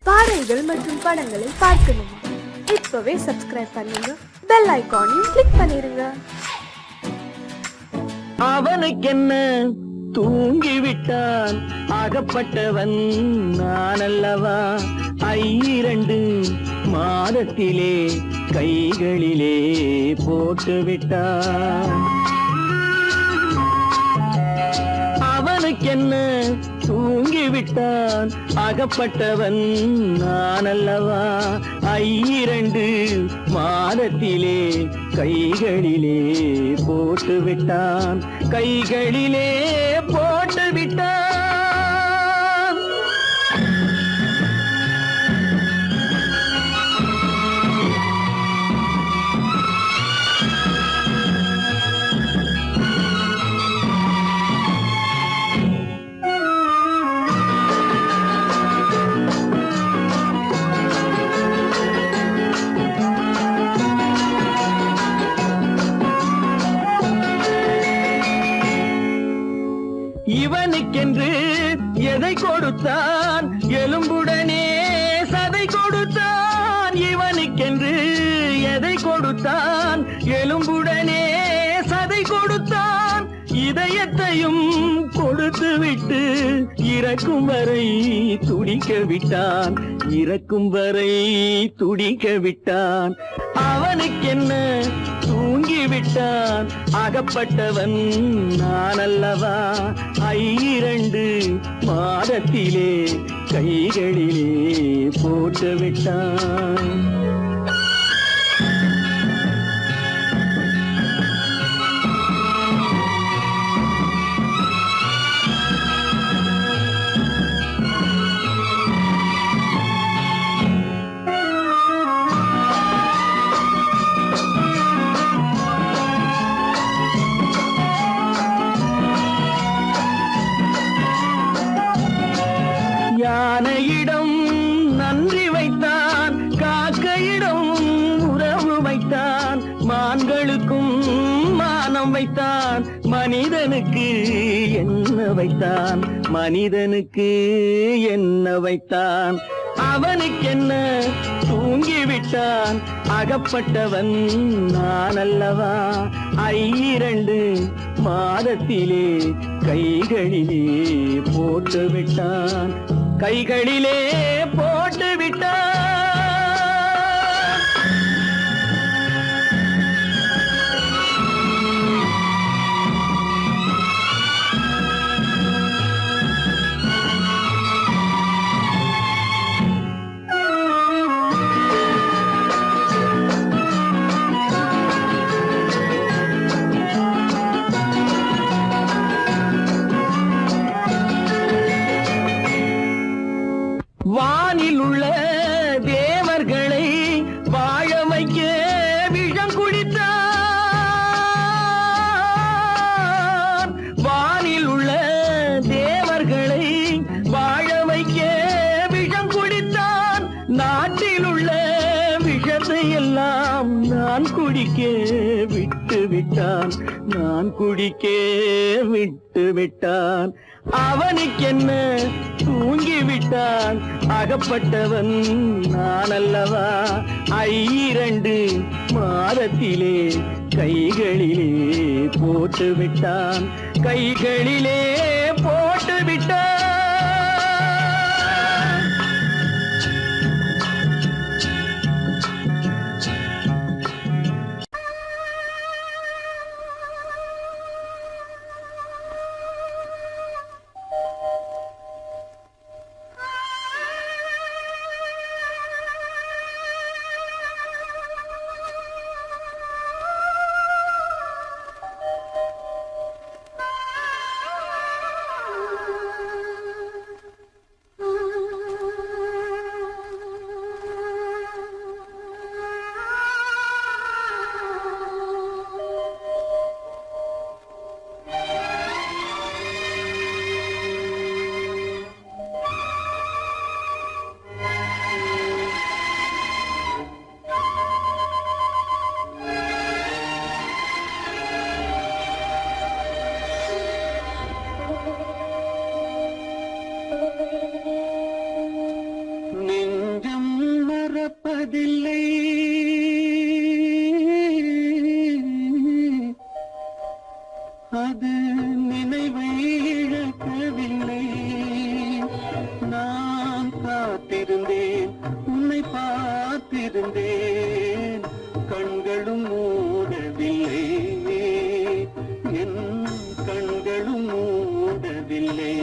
பாடல்கள் மற்றும் படங்களை பார்க்கணுமா? இப்பவே சப்ஸ்கிரைப் பண்ணுங்க, பெல் ஐகானையும் கிளிக் பண்ணிருங்க. அவனுக்கென்ன தூங்கிவிட்டான், அகப்பட்டவன் நான் அல்லவா? 2 மாதத்திலே கைகளிலே போட்டுவிட்டான். அவனுக்கென்ன தூங்கிவிட்டான், அகப்பட்டவன் நான் அல்லவா? 2 மாதத்திலே கைகளிலே போட்டுவிட்டான், கைகளிலே போட்டுவிட்டான். இவனுக்கென்று எதை கொடுத்தான், எலும்புடனே சதை கொடுத்தான். இவனுக்கென்று எதை கொடுத்தான், எலும்புடனே சதை கொடுத்தான். இதயத்தையும் கொடுத்து விட்டு இறக்கும் வரை துடிக்க விட்டான், இறக்கும் வரை துடிக்க விட்டான். அவனுக்கென்ன தூங்கிவிட்டான், அகப்பட்டவன் நான் அல்லவா? 2 மாதத்திலே கைகளிலே போட்டுவிட்டான். யானையிடம் நன்றி வைத்தான், காக்கையிடம் உறவு வைத்தான். மான்களுக்கும் மானம் வைத்தான், மனிதனுக்கு என்ன வைத்தான், மனிதனுக்கு என்ன வைத்தான். அவனுக்கென்ன தூங்கிவிட்டான், அகப்பட்டவன் நான் அல்லவா? 2 மாதத்திலே கைகளிலே போட்டுவிட்டான், கைகளிலே போட்டுவிட்டான். வானில் உள்ள தேவர்களை வாழ வைக்க விஷம் குடித்தான். வானில் உள்ள தேவர்களை வாழ வைக்க விஷம் குடித்தான். நாட்டில் உள்ள விஷத்தை எல்லாம் நான் குடிக்க விட்டு விட்டான், நான் குடிக்க விட்டு விட்டான். அவனுக்கென்ன தூங்கிவிட்டான், அகப்பட்டவன் நான் அல்லவா? 2 மாதத்திலே கைகளிலே போட்டுவிட்டான், கைகளிலே போட்டுவிட்டான். மறப்பதில்லை அது நினைவை இழக்கவில்லை நான் காத்திருந்தேன் உன்னை பார்த்திருந்தேன் கண்களும் மூடவில்லை என் கண்களும் மூடவில்லை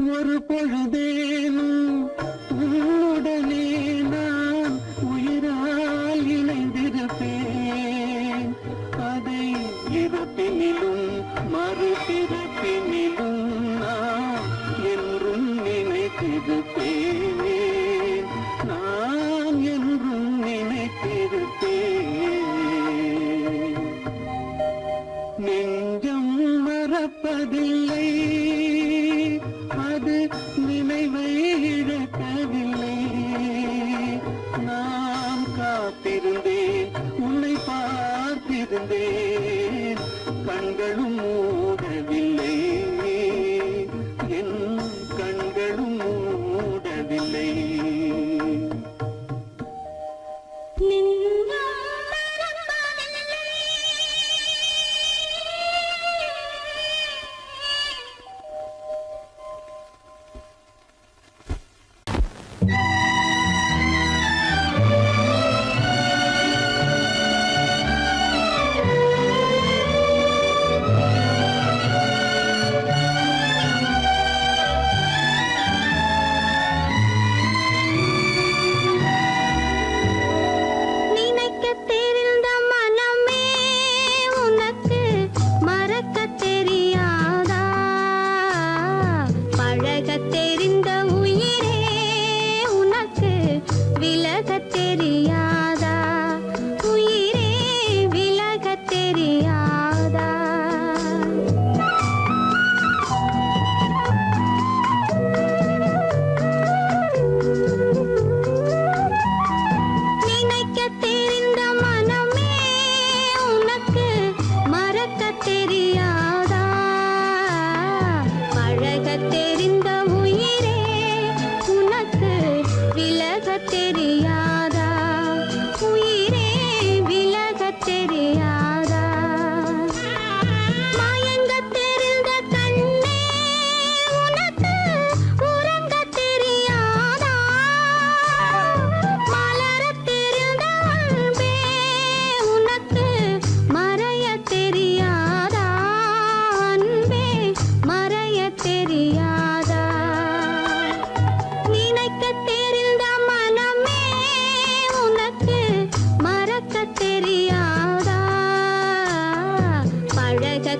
ஒரு பொழுதேனும் உன்னுடனே நான் உயிரால் இணைந்திருப்பேன் அதை இறப்பினிலும் மறுபிறப்பினிலும் நான் என்றும் நினைத்திருப்பேன் நான் என்றும் நினைத்திருப்பேன் நெஞ்சம் மறப்பதில்லை அது நினைவை இழக்கவில்லை நான் காத்திருந்தேன் உன்னை பார்த்திருந்தேன் கண்களும் மூடவில்லை என் கண்களும் மூடவில்லை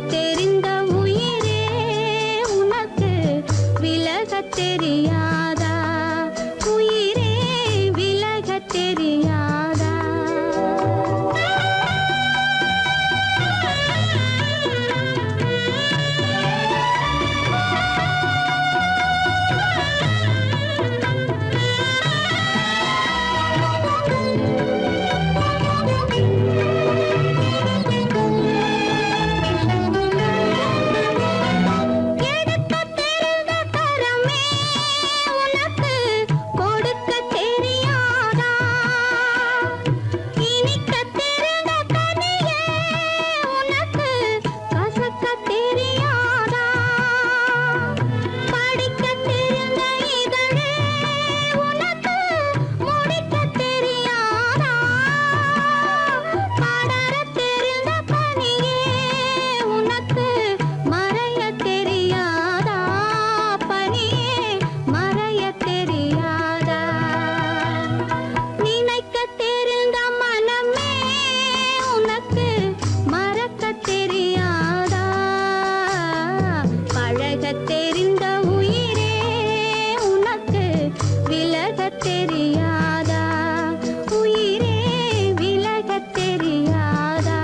தெரிந்த உயிரே உனக்கு விலகத் தெரியாதா? உயிரே விலகத் தெரியாதா? தெரியாதா? உயிரே விலகத் தெரியாதா?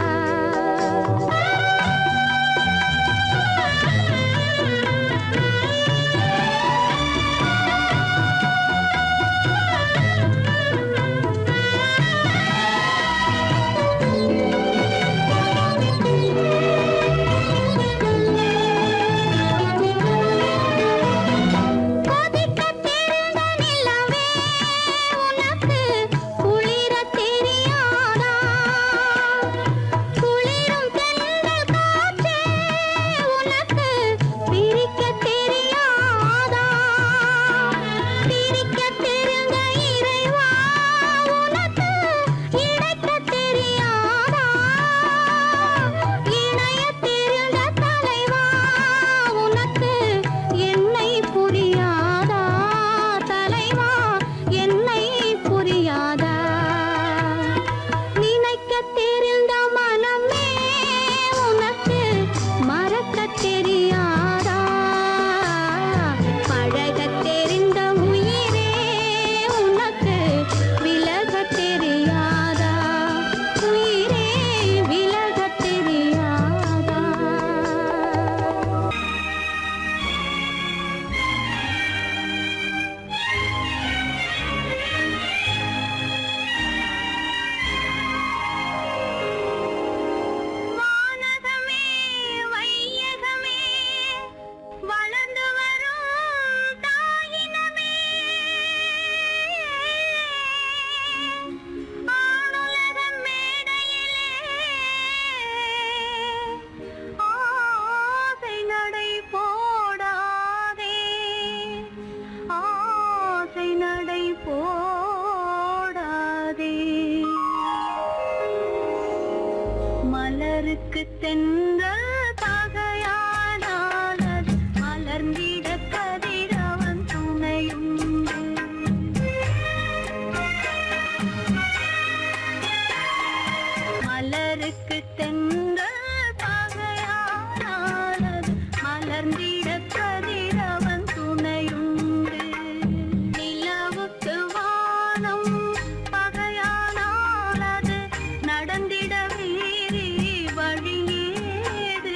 மலருக்கு தென்றல் பகையானால் அது மலர்ந்திட கதிரவன் துணையுண்டு. மலருக்கு தென்றல் பகையானால் அது மலர்ந்திட கதிரவன் துணையுண்டு. நிலவுக்கு வானம் பகையானால் அது நடந்திட வழியேது?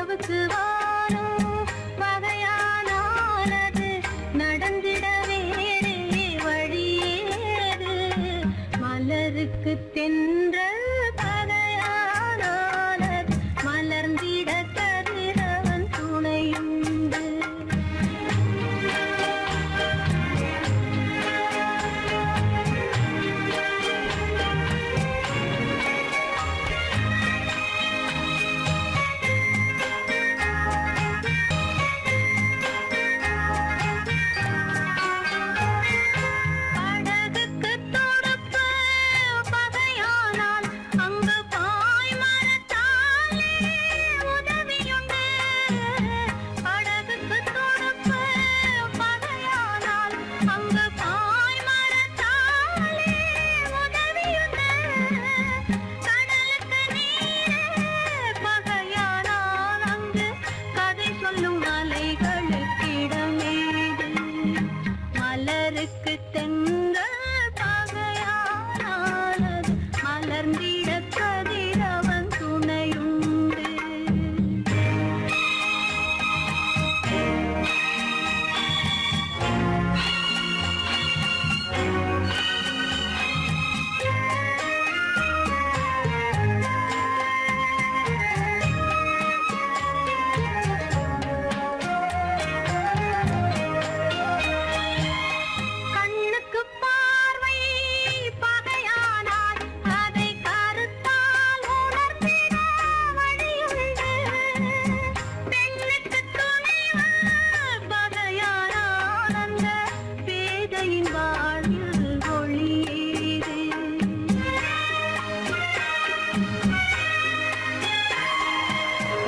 நிலவுக்கு வானம் பகையானால் அது நடந்திட வேறே வழியேது. மலருக்கு தென்றல் பகையானால் அது மலர்ந்திட கதிரவன் துணையுண்டு. படகுக்கு தொடுப்பு பகையானால் அங்கு பாய்மரத்தாலே உதவியுண்டு. படகுக்கு தொடுப்பு பகையானால் அங்கு பாய்மரத்தாலே உதவியுண்டு. கடலுக்கு நீரே பகையானால் அங்கு கதை சொல்லும் அலைகளுக்கிடமேது. மலருக்கு தென்றல் பகையானால் அது மலர்ந்திட கதிரவன் துணையுண்டு. கண்ணுக்கு பார்வை பகையானால் அதை கருத்தால் உணர்த்திட வழியுண்டு. பெண்ணுக்கு துணிவு பகையானால் அந்த பேதையின் வாழ்வில் ஒளியேது.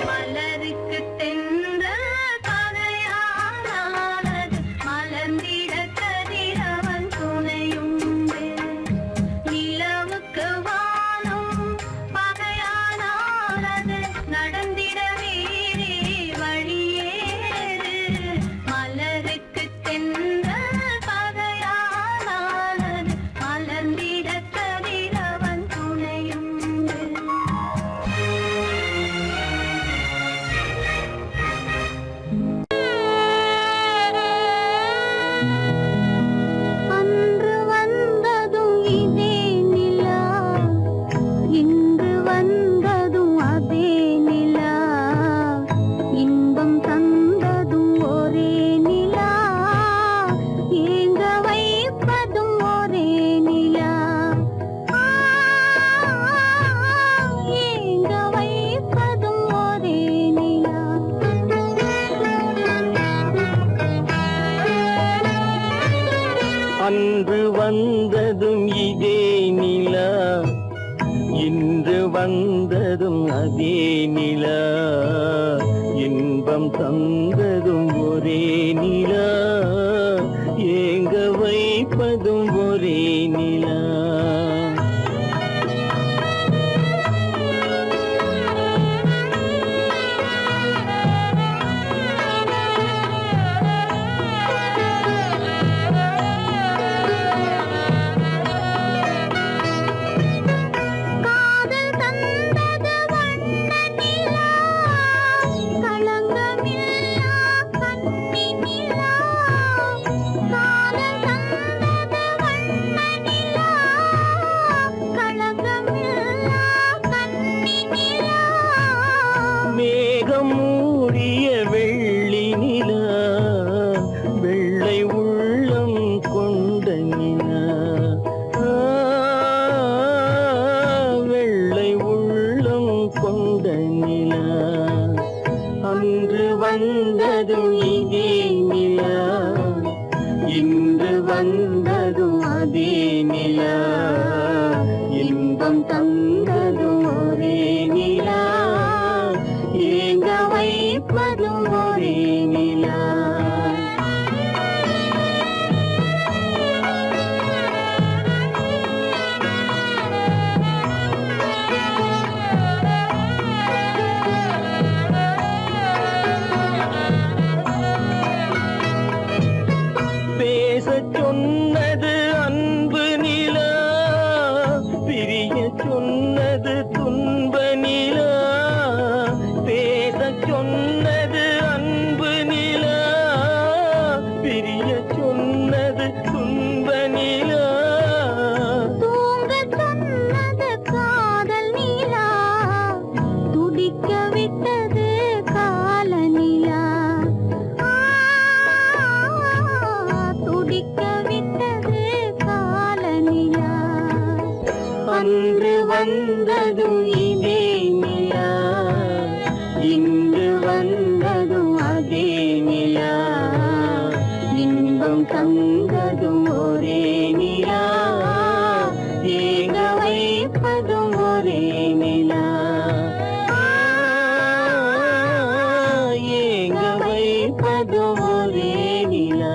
மலருக்கு தென்றல் பகையானால் அது மலர்ந்திட கதிரவன் துணையுண்டு. நிலவுக்கு வானம் பகையானால் அது நடந்திட வேறே வழியேது. மலருக்கு தென்றல் பகையானால் அது மலர்ந்திட கதிரவன் துணையுண்டு. அன்று வந்ததும் இதே நிலா, இன்று வந்ததும் அதே நிலா. இன்பம் தந்ததும் ஒரே நிலா, ஏங்க வைப்பதும் ஒரே நிலா. ஏங்க வைப்பதும் ஒரே நிலா. அன்று வந்ததும் இதே நிலா, இன்று வந்ததும் அதே நிலா. இன்பம் தந்ததும் ஒரே நிலா, ஏங்க வைப்பதும் ஒரே நிலா. காதல் தந்தது வண்ண நிலா, களங்கமில்லா கன்னி நிலா. காதல் தந்தது வண்ண நிலா, களங்கமில்லா கன்னி நிலா. மேகம் மூடிய வெள்ளி நிலா, வெள்ளை உள்ளம் கொண்ட நிலா. வெள்ளை உள்ளம் கொண்ட நிலா. அன்று வந்ததும் இதே நிலா, இன்று வந்ததும் அதே நிலா. இன்பம் தந்ததும் ஒரே நிலா, ஏங்க வைப்பதும் ஒரே நிலா. பேசச் சொன்னது அன்பு நிலா, பிரிய சொன்ன சொன்னது அன்பு நிலா, பிரிய சொன்னது துன்ப நிலா. தூங்க சொன்னது காதல் நிலா, துடிக்க விட்டது கால நிலா. துடிக்க விட்டது கால நிலா. அன்று வந்ததும் இதே நிலா, இன்று வந்ததும் அதே நிலா. இன்பம் தந்ததும் ஒரே நிலா, ஏங்க வைப்பதும் ஒரே நிலா. ஏங்க வைப்பதும் ஒரே நிலா.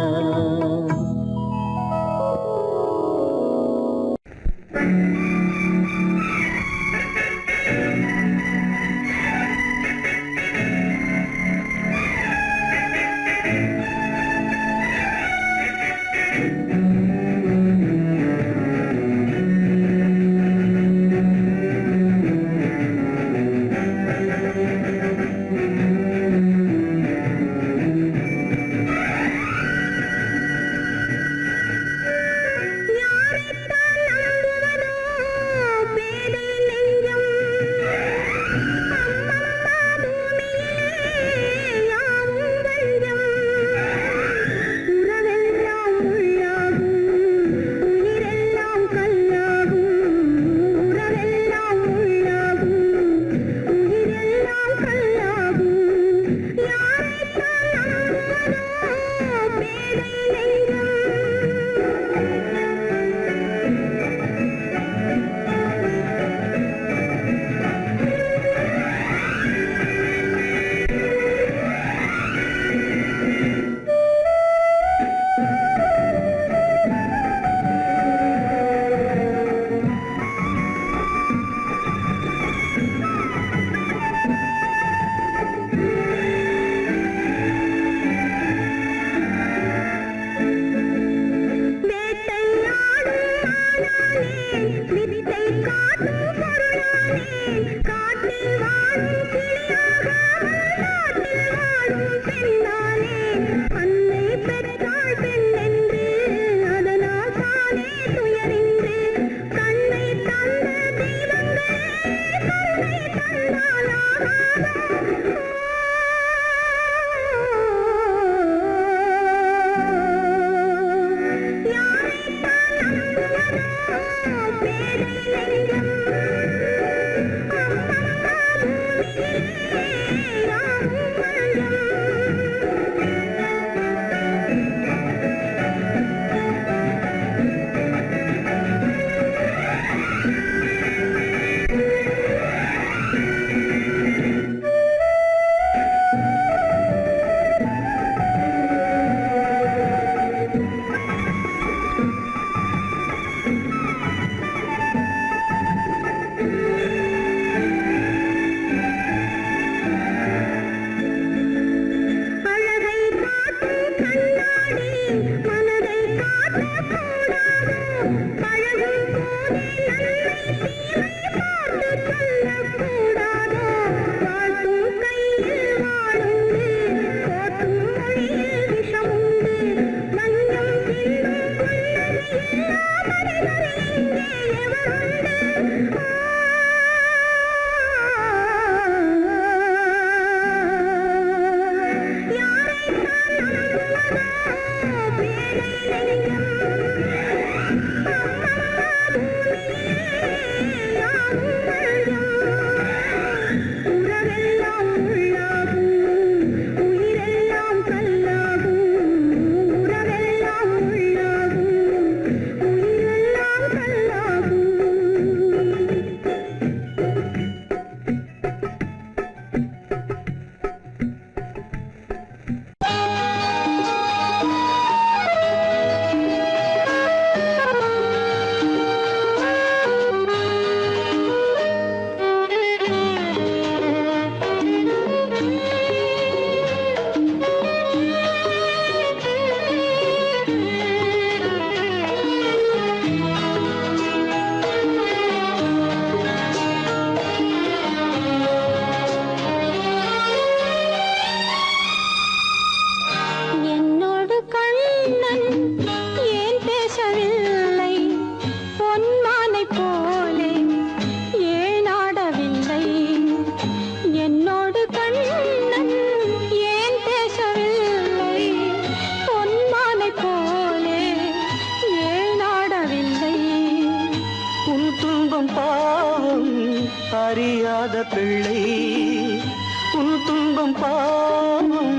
படும் பாவம்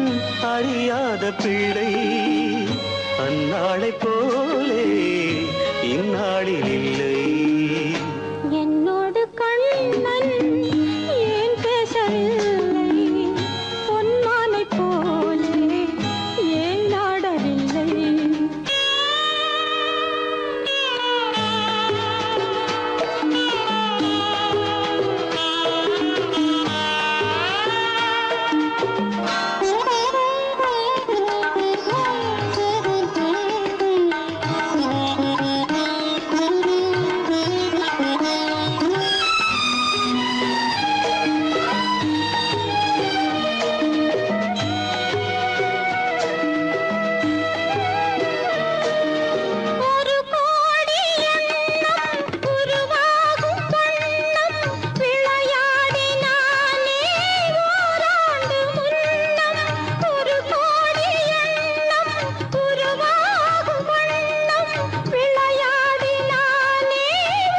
அறியாத பிள்ளை அந்நாளை போலே இந்நாளில் இல்லை. என்னோடு கண்ணன் ஏன் பேசவில்லை, பொன்மானை போலே ஏன் நாடவில்லை. ஒரு கோடி எண்ணம் உருவாகும் வண்ணம் விளையாடினானே ஓராண்டு முன்னம். ஒரு கோடி எண்ணம் உருவாகும் வண்ணம் விளையாடினானே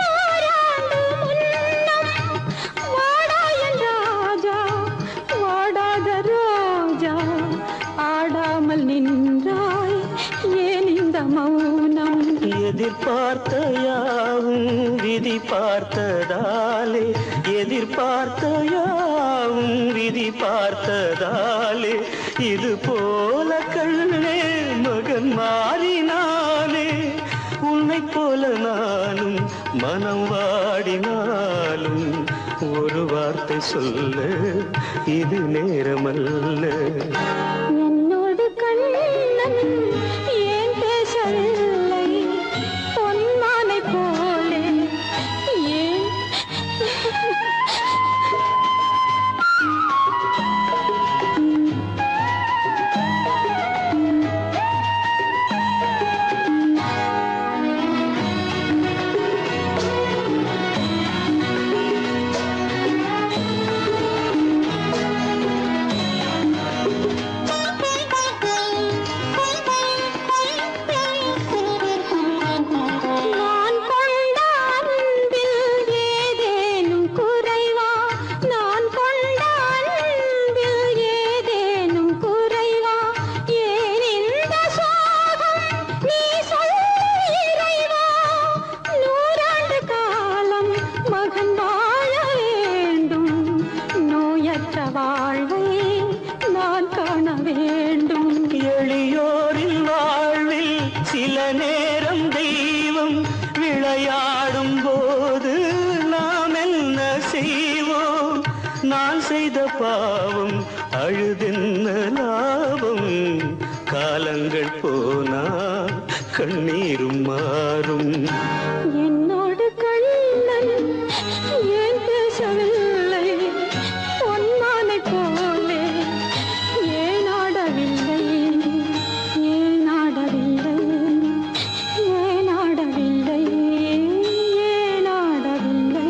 ஓராண்டு முன்னம். வாடாயன் ராஜா வாடாத ரோஜா ஆடாமல் நின்றாய் ஏன் இந்த மௌனம். எதிர்பார்த்த யாவும் விதி பார்த்ததாலே, எதிர்பார்த்த யாவும் விதி பார்த்ததாலே, இது போல கண்ணே மகன் மாறினானே. உன்னை போல நானும் மனம் வாடினாலும் ஒரு வார்த்தை சொல்ல இது நேரமல்ல. என்னோடு கண்ணன் ஏன் பேசவில்லை, பொன்மானை போலே ஏன். நான் கொண்ட அன்பில் ஏதேனும் குறைவா, நான் கொண்ட அன்பில் ஏதேனும் குறைவா, ஏன் இந்த சோகம் நீ சொல் இறைவா. நூறாண்டு காலம் மகன் வாழ வேண்டும், நோயற்ற வாழ்வை நான் காண வேண்டும். எளியோரின் வாழ்வில் சில நேரம் தெய்வம் விளையாடும் போது நாம் என்ன செய்வோம்? நான் செய்த பாவம் அழுதென்ன லாபம்? காலங்கள் போனா கண்ணீரும் மாறும். என்னோடு கண்ணன் ஏன் பேசவில்லை, பொன்மானை போலே ஏன் ஆடவில்லை, ஏன் ஆடவில்லை, ஏன் ஆடவில்லை, ஏன் ஆடவில்லை.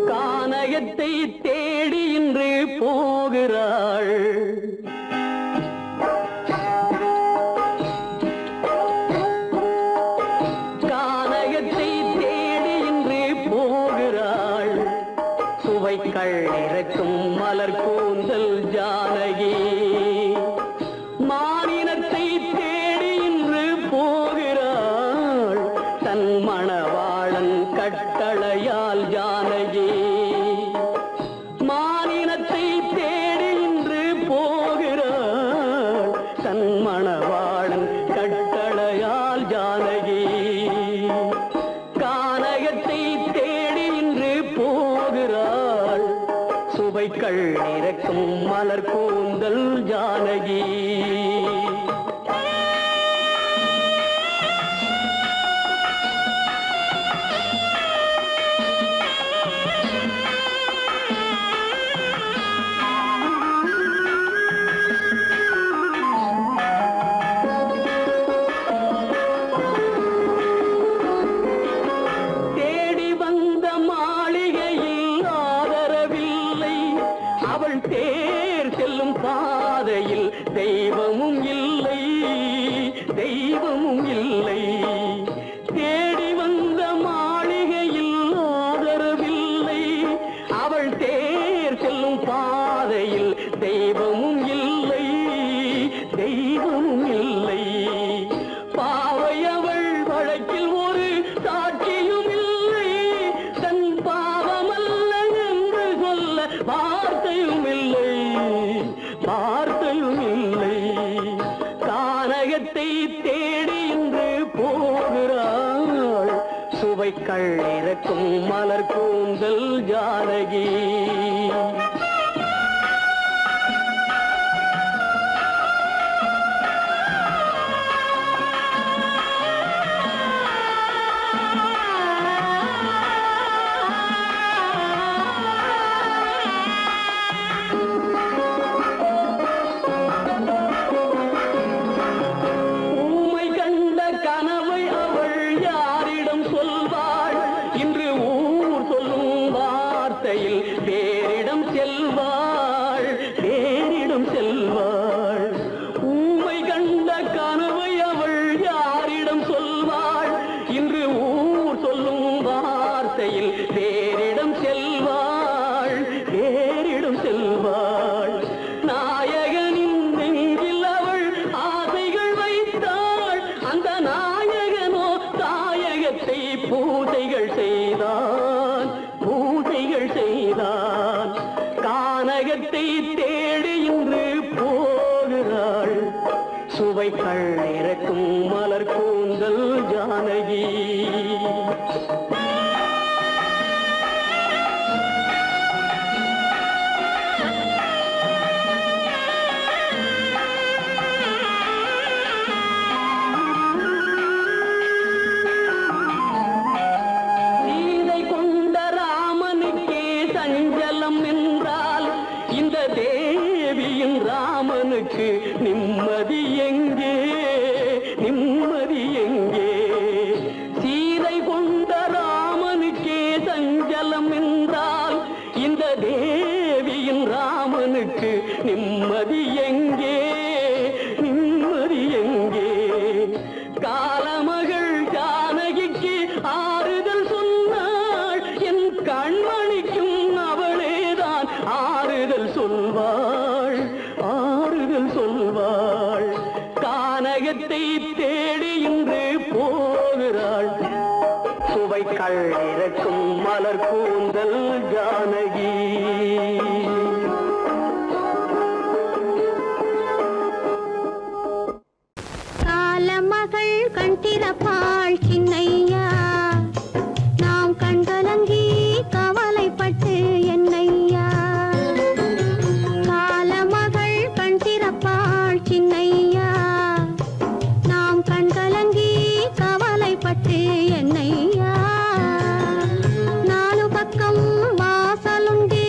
கானகத்தை தேடி இன்று போகிறாள். கானகத்தை தேடி இன்று போகிறாள். சுவைக்கள் இறக்கும் மலர் கூந்தல் ஜானகி. மானினத்தை தேடி இன்று போகிறாள். தன் மணவாளன் கட்டளையால் ஜானகி. மானினத்தை தேடி இன்று போகிறாள். தன் மணவாளன் கட்டளையால் ஜானகி. கானகத்தை தேடி இன்று போகிறாள். சுவைக்கள் இறக்கும் மலர் கூந்தல் ஜானகி. கானகத்தை தேடி இன்று போகிறாள் சுவைக்கள் இறக்கும் மலர் கூந்தல் ஜானகி கானகத்தை தேடி இன்று போகிறாள் சுவைக்கள் இறக்கும் மலர் கூந்தல் ஜானகி ராமனுக்கு நிம்மதி எங்கே நிம்மதி எங்கே சீதை கொண்ட ராமனுக்கே சஞ்சலம் என்றால் இந்த தேவியின் ராமனுக்கு நிம்மதி எங்கே நிம்மதி எங்கே காலமகள் ஜானகிக்கு ஆறுதல் சொன்னாள் என் கண்மணிக்கும் அவளேதான் ஆறுதல் சொல்வாள் சொல்வாள் கானகத்தை தேடி இன்று போகிறாள் சுவைக்கள் இறக்கும் மலர் கூந்தல் ஜானகி காலமகள் கண் திறப்பாள் சின்னையா நாம் கண்கலங்கி கவலைப்பட்டு என்னையா சின்னையா நாம் கண்கலங்கி கவலைப்பட்டு என்னையா நாலு பக்கம் வாசலுண்டு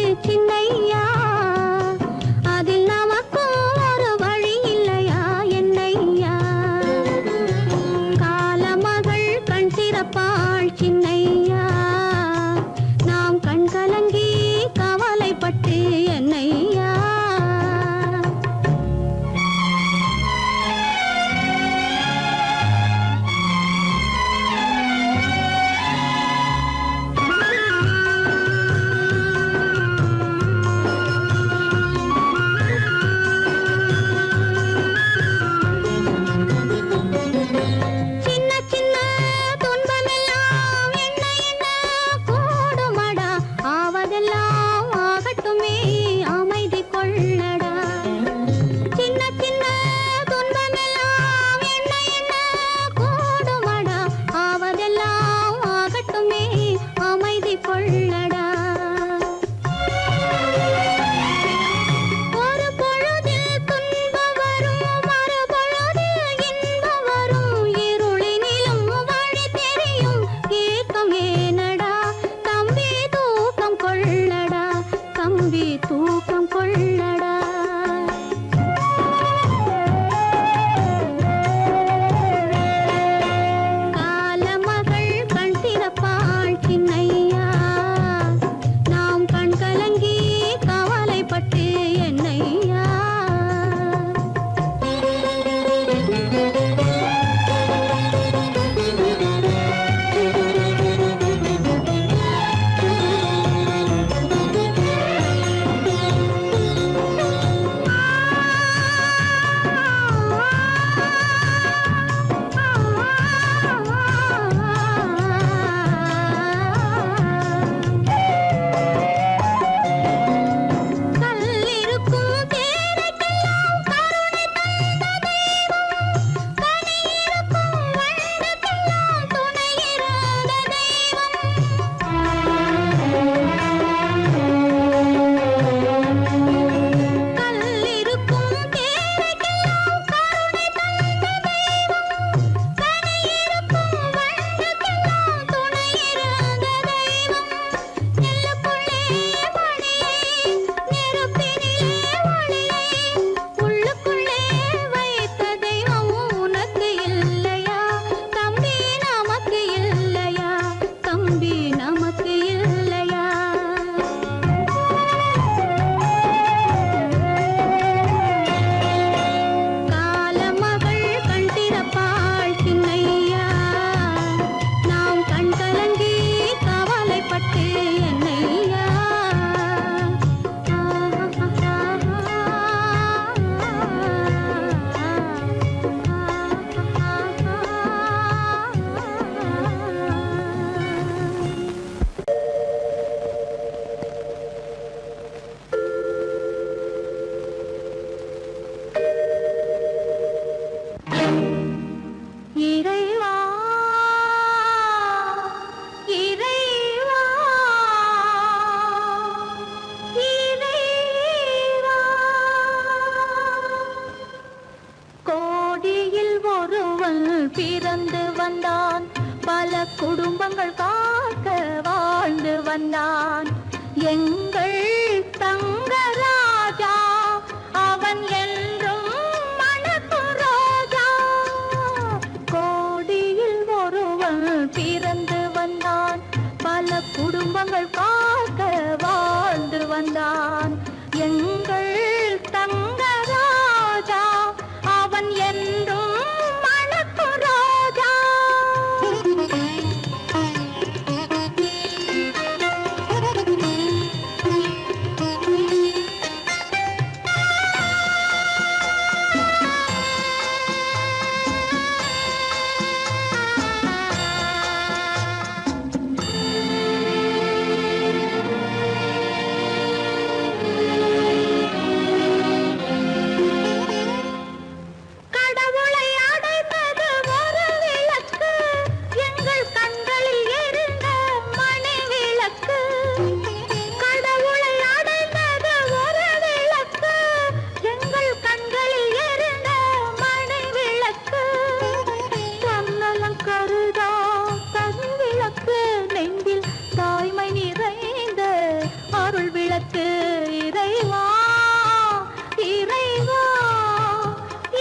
பிறந்து வந்தான். பல குடும்பங்கள் காக்க வாழ்ந்து வந்தான். எங்கள் தங்கராஜா அவன் என்றும் மணக்கும் ரோஜா. கோடியில் ஒருவன் பிறந்து வந்தான். பல குடும்பங்கள் காக்க வாழ்ந்து வந்தான். எங்கள் தங்கராஜா அவன் என்றும் மணக்கும் ரோஜா. கடவுளை அடைந்தது ஒரு விளக்கு, எங்கள் கண்களில் எரிந்த மணி விளக்கு. கடவுளை அடைந்தது ஒரு விளக்கு, எங்கள் கண்களில் எரிந்த மணி விளக்கு. தன்னலம் கருதா தனி விளக்கு, நெஞ்சில் தாய்மை நிறைந்த அருள் விளக்கு. இறைவா இறைவா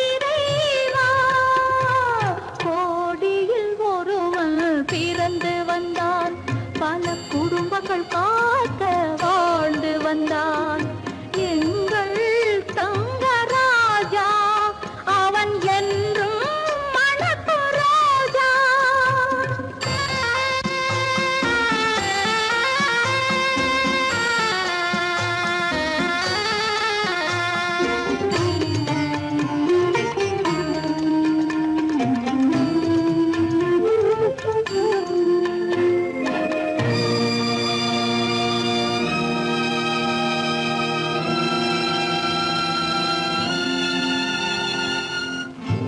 இறைவா. கோடியில் ஒருவன் பிறந்து வந்தான். பல குடும்பங்கள் காக்க வாழ்ந்து வந்தான். எங்கள் தங்கராஜா அவன் என்றும் மணக்கும் ரோஜா.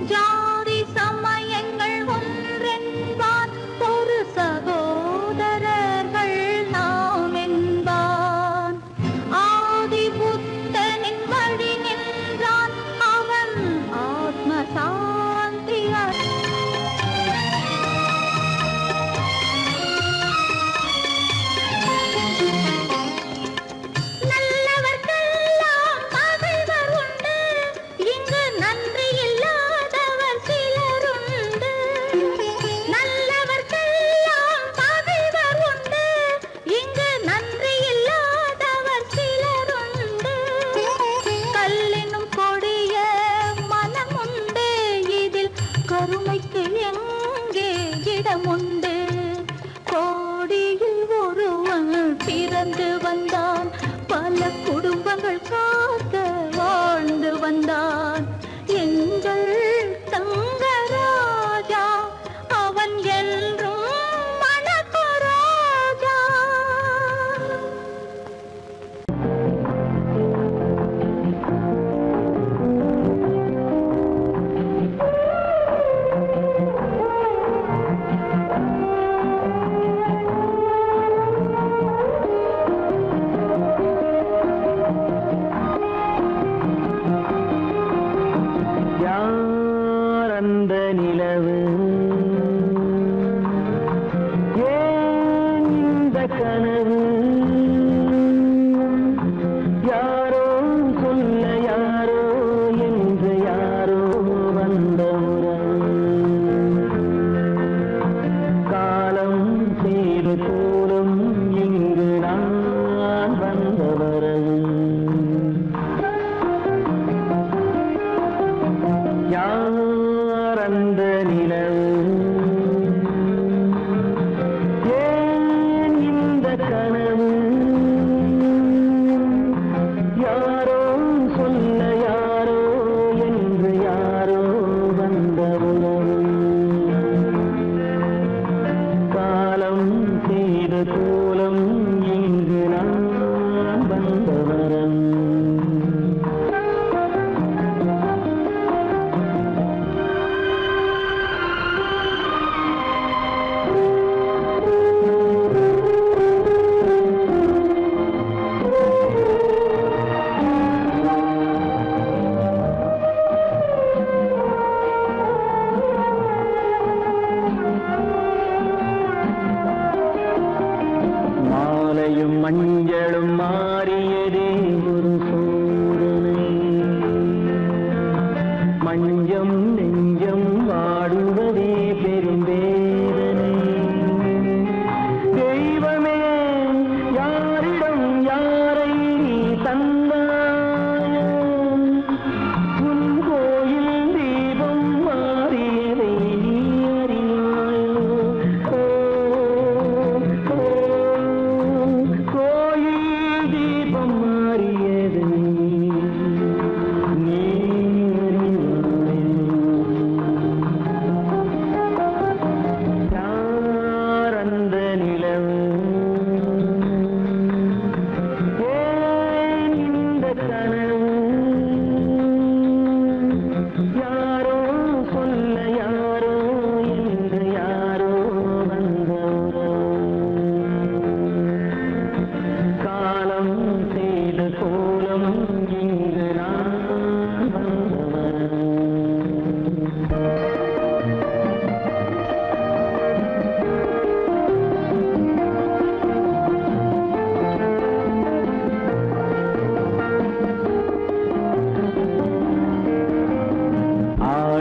ஜாதி சமயங்கள் ஒன்றென்பான், ஒரு சகோதரர்கள் நாம் என்பான். ஆதி புத்தனின் வழி நின்றான், அவன் ஆத்ம சாந்தி நல்லவர்க்கெல்லாம் பகைவர் உண்டு, இங்கு நன்றி இல்லாதவர் சிலருண்டு. நல்லவர்க்கெல்லாம் பகைவர் உண்டு, இங்கு நன்றி இல்லாதவர் சிலருண்டு. கல்லினும் கொடிய மனமுண்டு, இதில் கருமைக்கு எங்கே இடமுண்டு. கோடியில் ஒருவன் பிறந்து வந்தான். பல குடும்பங்கள் காக்க வாழ்ந்து வந்தான். எங்கள் தங்கராஜா அவன் என்றும் மணக்கும் ரோஜா. யார் அந்த நிலவு, ஏன் இந்த கனவு, யாரோ சொல்ல யாரோ என்று யாரோ வந்த உறவு. காலம் செய்து கூறும் இங்கு நான் வந்த வரவு. யார் அந்த நிலவு, ஏன் இந்த கனவு, யாரோ சொல்ல யாரோ என்று யாரோ வந்த உறவு. காலம் செய்த கோலம் இங்கு நான் வந்த வரம்.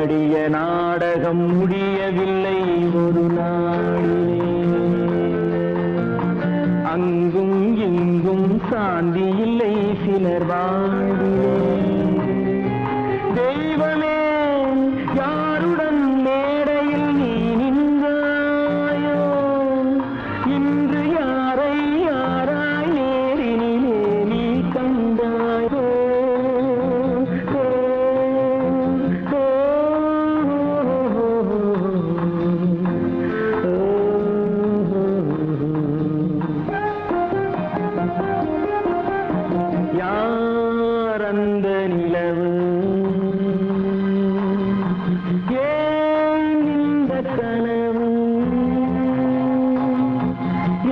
ஆடிய நாடகம் முடியவில்லை ஒரு நாளிலே. அங்கும் இங்கும் சாந்தி இல்லை சிலர் வாழ்விலே. தெய்வமே யாருடன் மேடையில் நீ நின்றாயோ, இன்று யாரை யாராய் நேரினிலே நீ கண்டாயோ. யார் அந்த நிலவு, ஏன் இந்த கனவு,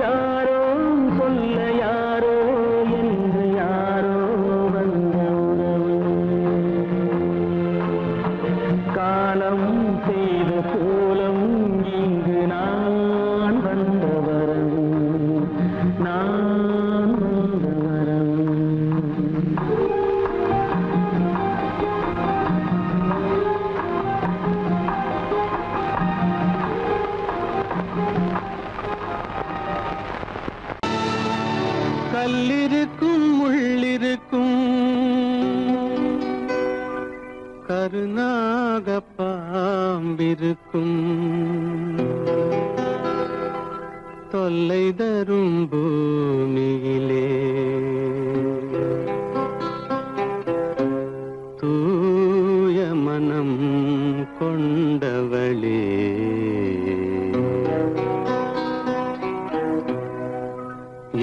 யாரோ சொல்ல யாரோ என்று யாரோ வந்த உறவு. காலம் செய்த கோலம் இங்கு நான் வந்த வரவு, நான் வந்த வரவு. கல்லிருக்கும் முள்ளிருக்கும் கருநாக பாம்பிருக்கும் தொல்லை தரும் பூமியிலே தூய மனம் கொண்டவளே.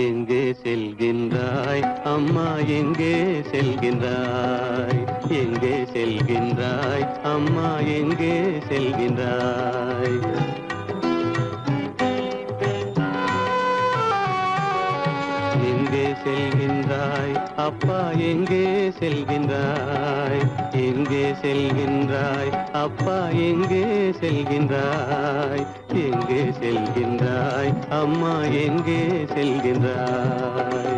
எங்கே செல்கின்றாய் அம்மா, எங்கே செல்கின்றாய், எங்கே செல்கின்றாய் அம்மா, எங்கே செல்கின்றாய். எங்கே செல்கின்றாய் அப்பா, எங்கே செல்கின்றாய், எங்கே செல்கின்றாய் அப்பா, எங்கே செல்கின்றாய், எங்கே செல்கின்றாய் அம்மா, எங்கே செல்கின்றாய்.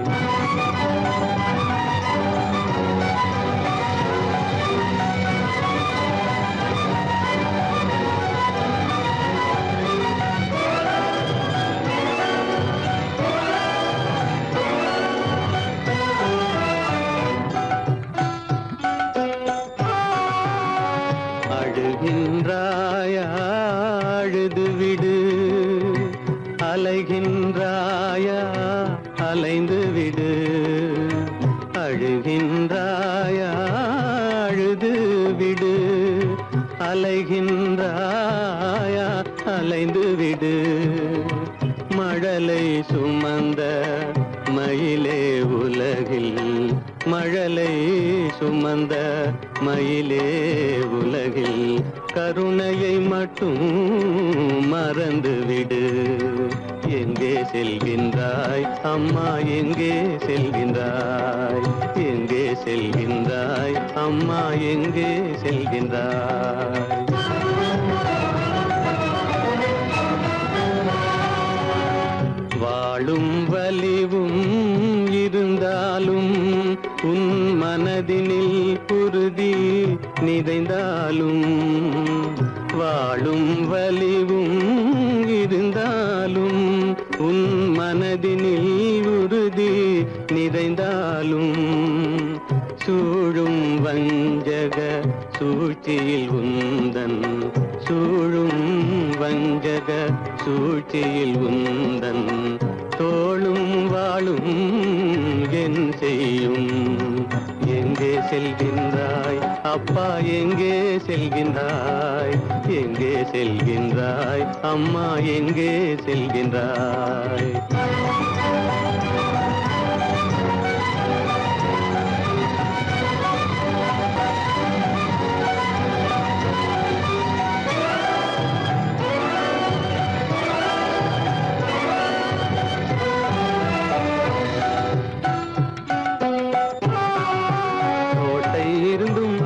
அழுகின்றாயா அழுது விடு, அலைகின்றாயா அலைந்து விடு. அழுகின்றாயா அழுது விடு, அலைகின்றாயா அலைந்து விடு. மழலை சுமந்த மயிலே உலகில், மழலை சுமந்த மயிலே உலகில் கருணையை மட்டும் மறந்துவிடு. எங்கே செல்கின்றாய் அம்மா, எங்கே செல்கின்றாய், எங்கே செல்கின்றாய் அம்மா, எங்கே செல்கின்றாய். வாழும் வலிவும் இருந்தாலும் உன் மனதினில் உறுதி நிறைந்தாலும், வாழும் வலிவும் இருந்தாலும் உன் மனதினில் உறுதி நிறைந்தாலும், சூழும் வஞ்சக சூழ்ச்சியில் உந்தன், சூழும் வஞ்சக சூழ்ச்சியில் உந்தன் தோளும் வாழும் என் செய்யும். எங்கே செல்கின்றாய் அப்பா, எங்கே செல்கின்றாய், எங்கே செல்கின்றாய் அம்மா, எங்கே செல்கின்றாய்.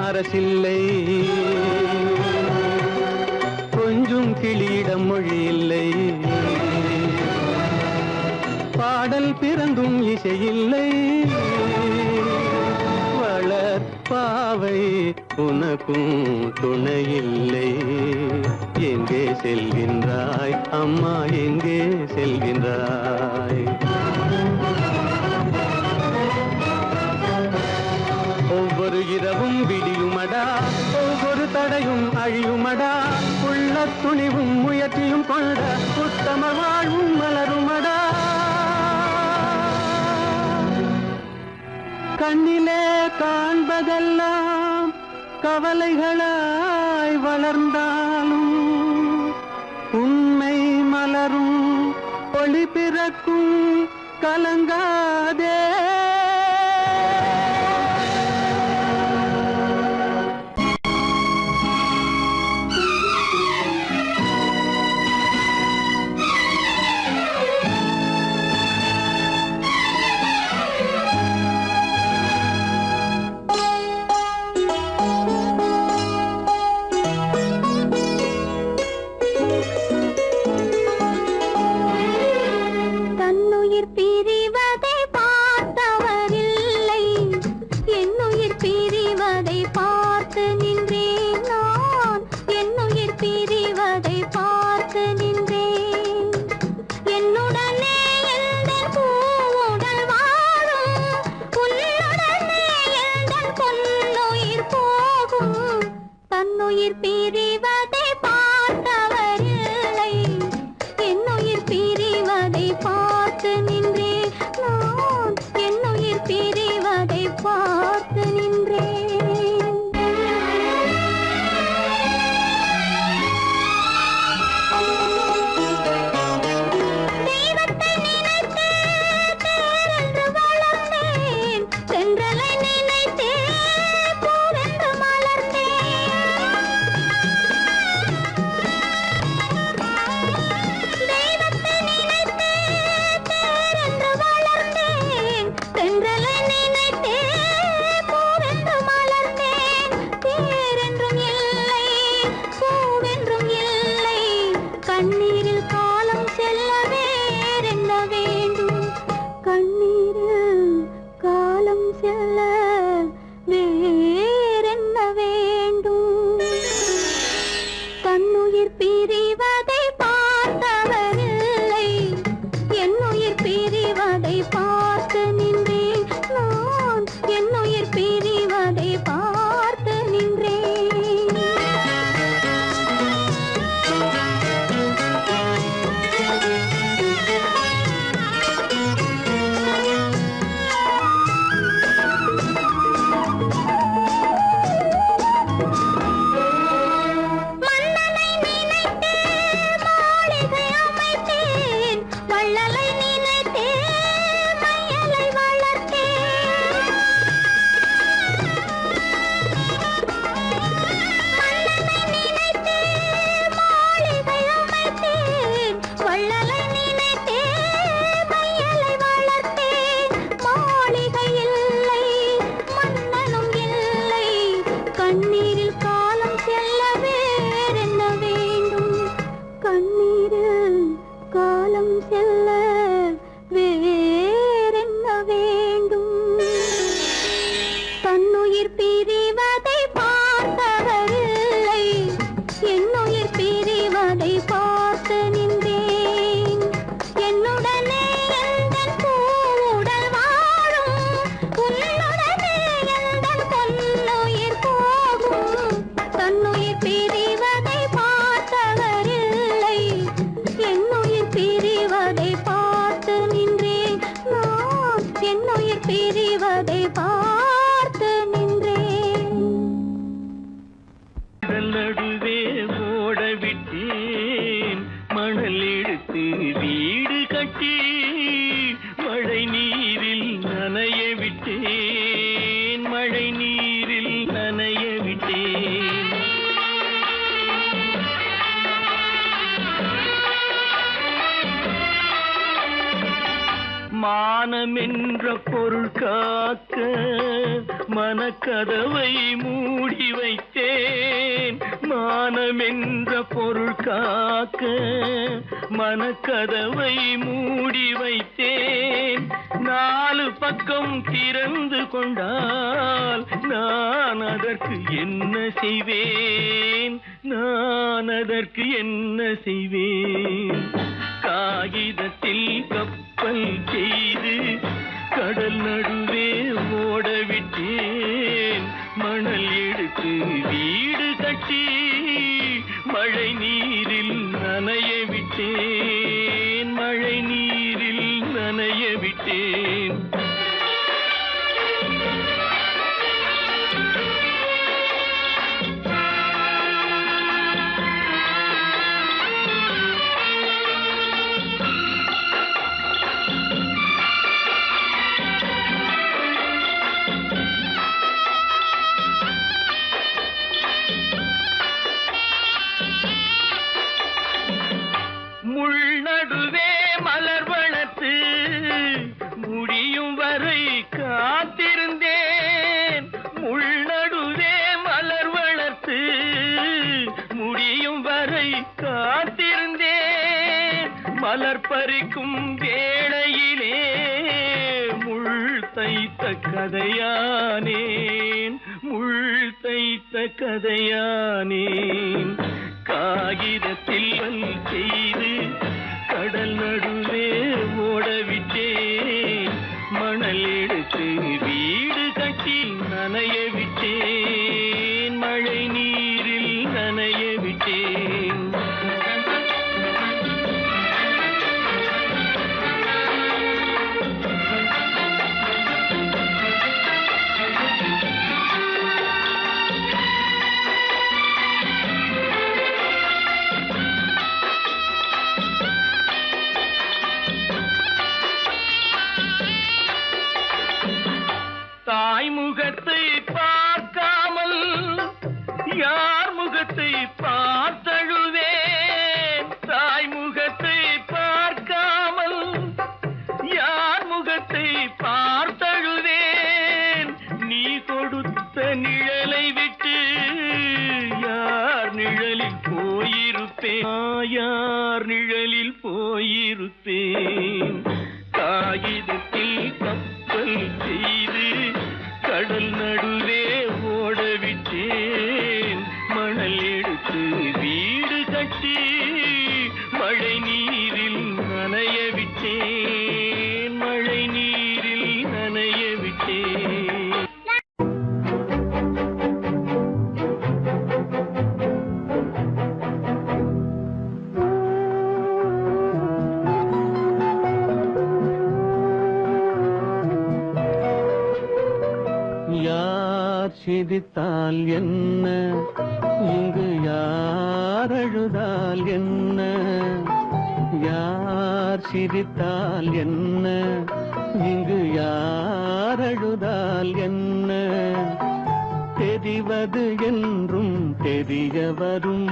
அரசில்லை, கொஞ்சம் கிளியிடம் மொழி இல்லை, பாடல் பிறந்தும் இசையில்லை. வளர் பாவை உனக்கும் துணையில்லை. எங்கே செல்கின்றாய் அம்மா, எங்கே செல்கின்றாய்? ஒவ்வொரு இரவும் விடியுமடா, ஒவ்வொரு தடையும் அழியுமடா, உள்ள துணிவும் முயற்சியும் கொண்ட உத்தம வாழ்வும் மலருமடா. கண்ணிலே காண்பதெல்லாம் கவலைகளாய் வளர்ந்தாலும் உண்மை மலரும், ஒளி பிறக்கும், கலங்காதே. தன்னுயிர் பிரிவதை பார்த்தவரில்லை, என்னுயிர் பிரிவதை பார்த்து நின்றேன் நான், என்னுயிர் பிரிவதை பார்த்து நின்றேன். என்னுடனே எந்தன் பூவுடல் வாழும், உன்னுடனே எந்தன் பொன்னுயிர் போகும். தன்னுயிர் பிரிவதை பார்த்தவரில்லை, என்னுயிர் பிரிவதை பார்த்து நின்றேன் நான், என்னுயிர் பிரிவதை பார்த்து நின்றேன். தெய்வத்தை நினைத்தே தேரென்று வளர்ந்தேன், தென்றலை நினைத்தே பூவென்று மலர்ந்தேன். தெய்வத்தை நினைத்தே தேரென்று வளர்ந்தேன், தென்றலை நினைத்தே பூவென்று மலர்ந்தேன். தேரென்றும் இல்லை, பூவென்றும் இல்லை, கண்ணீரில் காலம் செல்ல வேறென்ன வேண்டும், கண்ணீரில் காலம் செல்ல வேறென்ன வேண்டும். தன்னுயிர் பிரிவதை பார்த்தவரில்லை, என்னுயிர் பிரிவதை பார்த்து நின்றேன் நான், என்னுயிர் பிரிவதை பார்த்து நின்றேன். மன்னனை நினைத்தே மானமென்ற பொருள் காக்க மனக்கதவை மூடி வைத்தேன். மானமென்ற பொருள் காக்க மனக்கதவை மூடி வைத்தேன். 4 பக்கம் திறந்து கொண்டால் நான் அதற்கு என்ன செய்வேன்? நான் அதற்கு என்ன செய்வேன்? காகிதத்தில் கப்பல் செய்து கடல் நடுவே ஓடவிட்டேன். மணல் எடுத்து வீடு கட்டி மழை நீரில் நனைய விட்டேன். மழை நீரில் நனைய விட்டேன். முள்நடுவே மலர் வளர்த்து முடியும் வரை காத்திருந்தேன். முள்நடுவே மலர் வளர்த்து முடியும் வரை காத்திருந்தேன். மலர் பறிக்கும் வேளையிலே முள் தைத்த கதையானேன். முள் தைத்த கதையானேன். காகிதத்தில் செய்து கடல் நடுவே ஓடவிட்டேன். மணல் எடுத்து வீடு கட்டி நனைய விட்டேன். மழை நீரில் நனைய விட்டேன். தாய் முகத்தை பார்க்காமல் யார் முகத்தை பார்த்தழுவேன். தாய் முகத்தை பார்க்காமல் யார் முகத்தை பார்த்தழுவேன். நீ கொடுத்த நிழலை விட்டு யார் நிழலில் போயிருப்பேன். யார் நிழலில் போயிருப்பேன். காகிதத்தில் கப்பல் செய்து கடல் நடுவே ஓடவிட்டேன். மணல் எடுத்து வீடு கட்டி மழை நீரில் நனைய விட்டேன். மழை நீரில் நனைய விட்டேன். யார் சிரித்தால் என்ன, இங்கு யார் அழுதால் என்ன? யார் சிரித்தால் என்ன, இங்கு யார் அழுதால் என்ன? தெரிவது என்றும் தெரிய வரும்,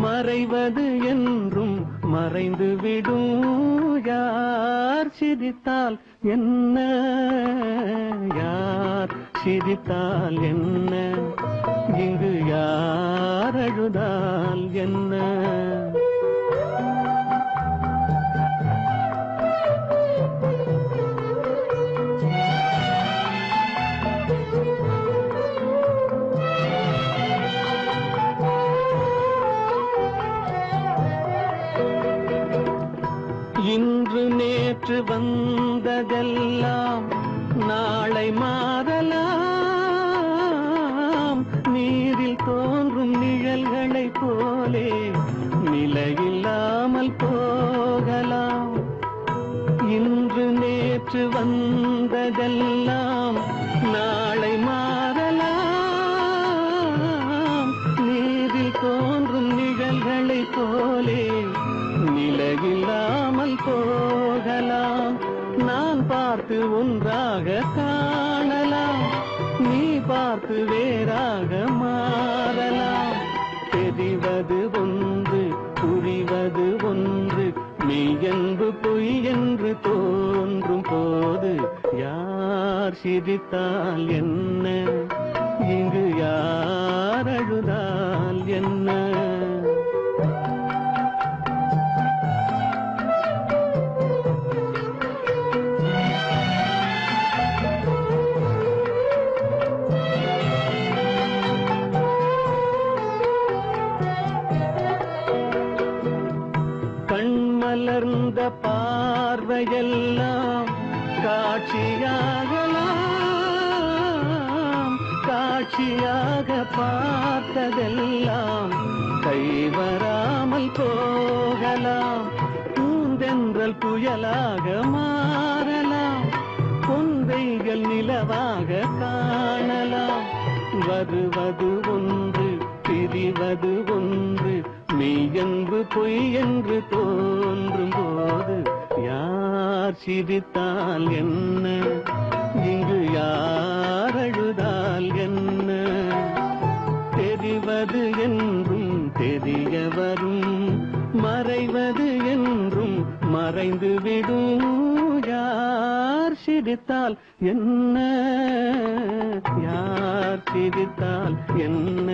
மறைவது என்றும் மறைந்துவிடும். யார் சிரித்தால் என்ன, யார் சிரித்தால் என்ன, இங்கு யார் அழுதால் என்ன? இன்று நேற்று வந்ததெல்லாம் நாளை மாறலாம். நீரில் தோன்றும் நிழல்களைப் போலே நிலையில்லாமல் போகலாம். இன்று நேற்று வந்ததெல்லாம் நாளை மாறலாம். நீரில் தோன்றும் நிழல்களைப் போலே நிலையில்லாமல் போகலாம். நான் பார்த்து ஒன்றாக காணலாம், நீ பார்த்து வேறாக மாறலாம். தெரிவது ஒன்று, புரிவது ஒன்று, மெய் என்று பொய் என்று தோன்றும் போது சிரித்தால் என்ன, இங்கு யார் அழுதால் என்ன? கண்மலர்ந்த பார்வையெல்லாம் காட்சியாகலாம், காட்சியாக பார்த்ததெல்லாம் கைவராமல் போகலாம். பூந்தென்றல் புயலாக மாறலாம், பொன்வைகள் நிலவாக காணலாம். வருவது ஒன்று பிரிவது ஒன்று, மெய்யென்று பொய்யென்று தோன்றும் போது யார் சிரித்தால் என்ன, இங்கு யார் அழுதால் என்ன? தெரிவது என்றும் தெரிய வரும், மறைவது என்றும் மறைந்து விடும். யார் சிரித்தால் என்ன, யார் சிரித்தால் என்ன,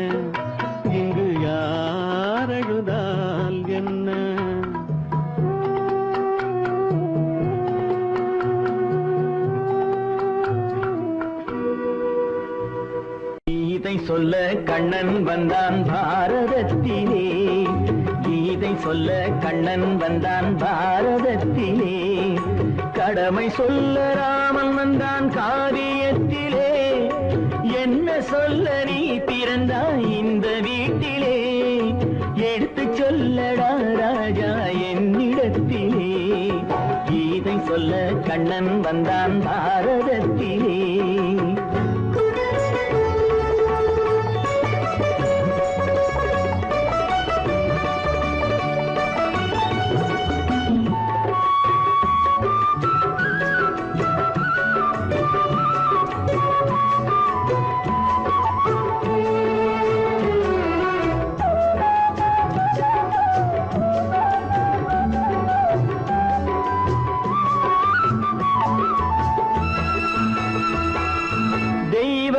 இங்கு யார் அழுதால் என்ன? கீதை சொல்ல கண்ணன் வந்தான் பாரதத்திலே, கீதை சொல்ல கண்ணன் வந்தான் பாரதத்திலே. கடமை சொல்ல ராமன் வந்தான் காரியத்திலே. என்ன சொல்ல நீ பிறந்தாய் இந்த வீட்டிலே, எடுத்து சொல்லடா ராஜா என்னிடத்திலே. கீதை சொல்ல கண்ணன் வந்தான் பாரதத்திலே.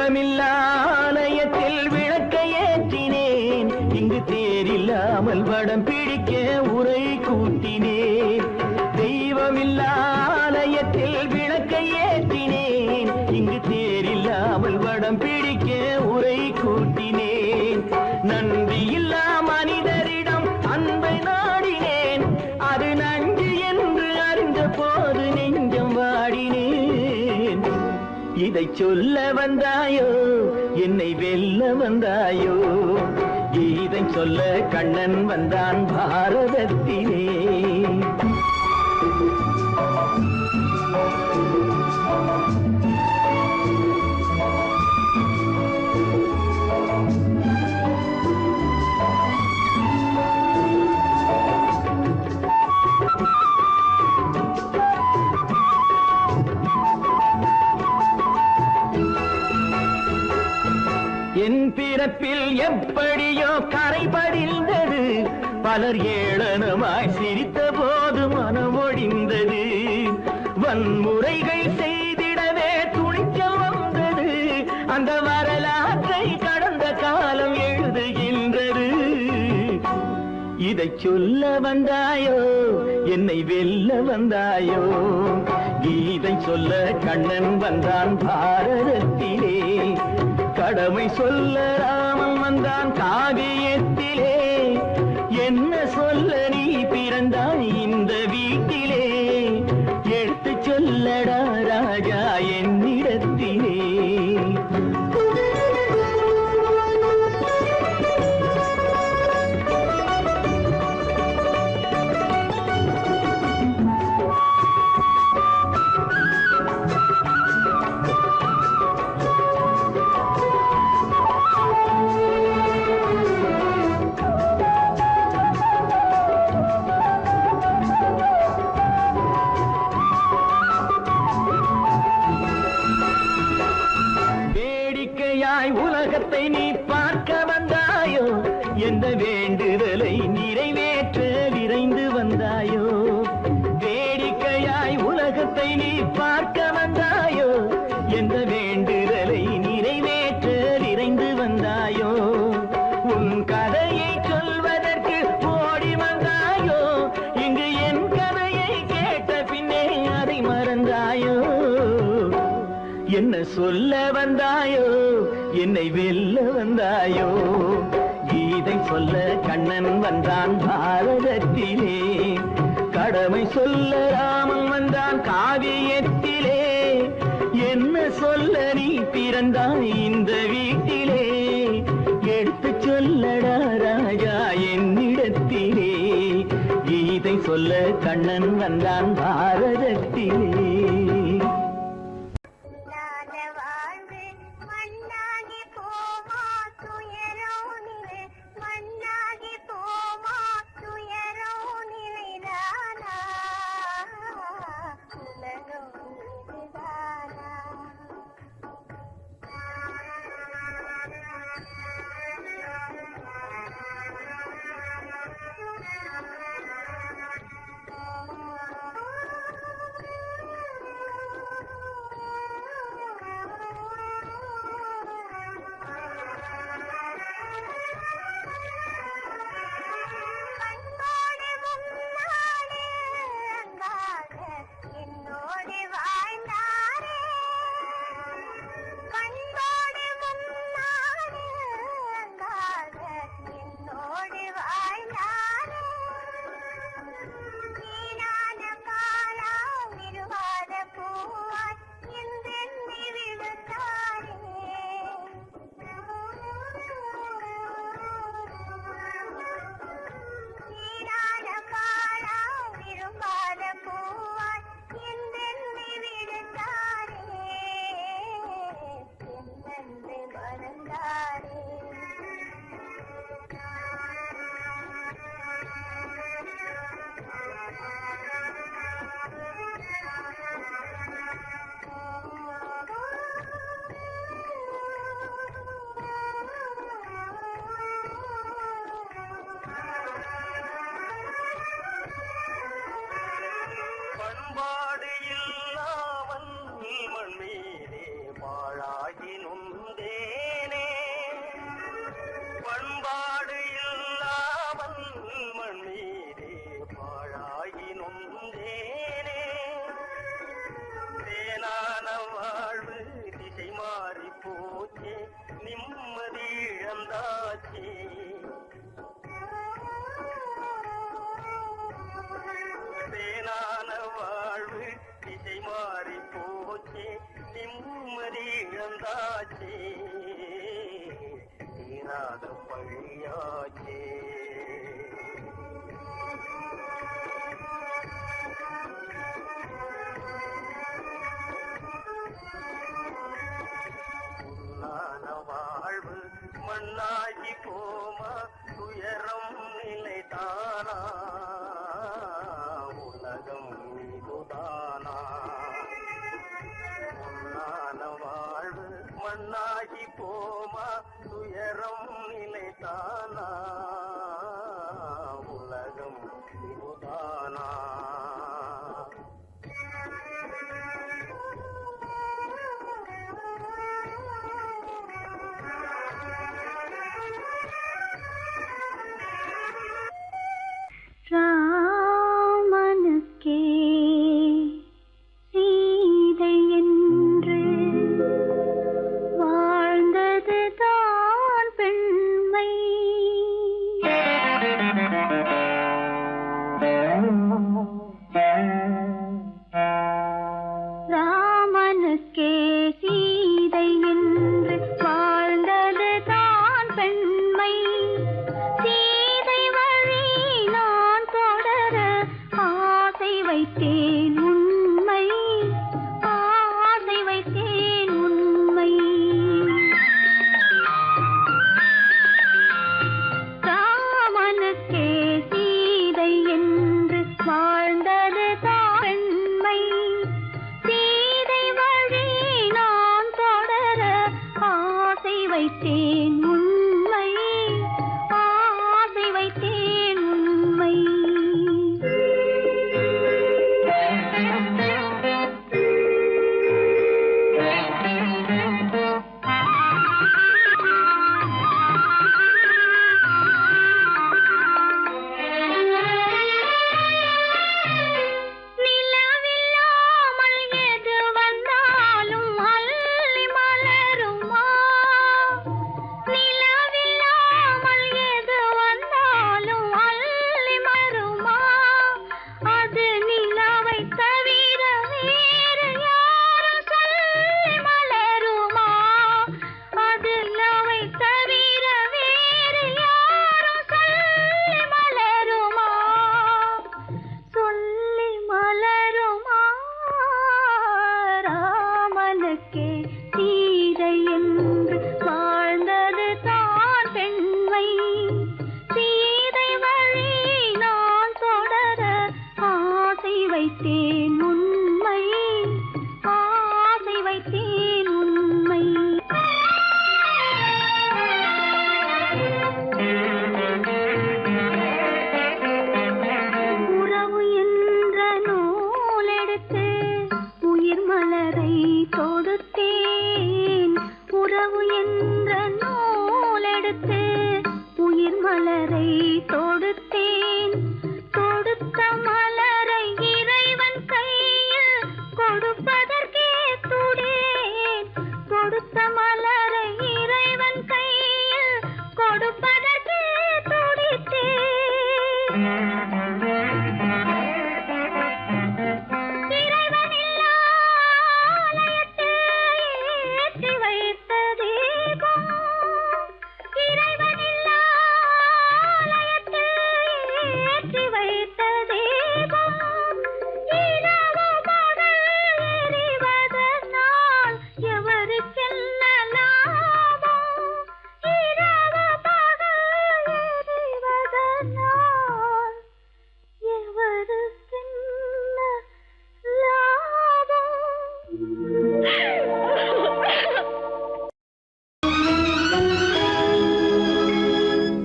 தெய்வமில்லாலயத்தில் விளக்கை ஏற்றினேன், இங்கு தேரில்லாமல் வடம் பிடிக்க உரை கூட்டினேன். தெய்வமில்லாலயத்தில் விளக்கை ஏற்றினேன், இங்கு தேரில்லாமல் வடம் பிடிக்க உரை கூட்டினேன். நன்றியில்லா மனிதரிடம் அன்பை நாடினேன், அது நன்றி என்று அறிந்த போது நெஞ்சம் வாடினேன். இதை சொல்ல வந்தாயோ, என்னை வெல்ல வந்தாயோ? கீதை சொல்ல கண்ணன் வந்தான் பாரதத்திலே. என் பிறப்பில் எப்படியோ கரை படிந்தது, பலர் ஏளனமாய் சிரித்த போது மனமொழிந்தது. வன்முறைகள் செய்திடவே துணிச்சல் வந்தது, அந்த வரலாற்றை கடந்த காலம் எழுதுகின்றது. இதை சொல்ல வந்தாயோ, என்னை வெல்ல வந்தாயோ? கீதை சொல்ல கண்ணன் வந்தான் பாரதத்திலே. கடமை சொல்ல ராமன் வந்தான் காவியத்திலே. என்ன சொல்ல நீ பிறந்தாய் இந்த வீட்டிலே, எடுத்து சொல்லடா ராஜா என்னிடத்திலே. உலகத்தை நீ பார்க்க வந்தாயோ, எந்த வேண்டுதலை நிறைவேற்ற விரைந்து வந்தாயோ? வேடிக்கையாய் உலகத்தை நீ பார்க்க வந்தாயோ, எந்த என்ன சொல்ல வந்தாயோ என்னை வெல்ல வந்தாயோ கீதை சொல்ல கண்ணன் வந்தான் பாரதத்திலே கடமை சொல்ல ராமன் வந்தான் காவியத்திலே என்ன சொல்ல நீ பிறந்தாய் இந்த வீட்டிலே எடுத்து சொல்லடா ராஜா என்னிடத்திலே கீதை சொல்ல கண்ணன் வந்தான் பாரதத்திலே மண்ணாகி போமா துயரம் நிலைதானா உலகம் இதுதானா பொன்னான வாழ்வு மண்ணாகி போமா துயரம் நிலை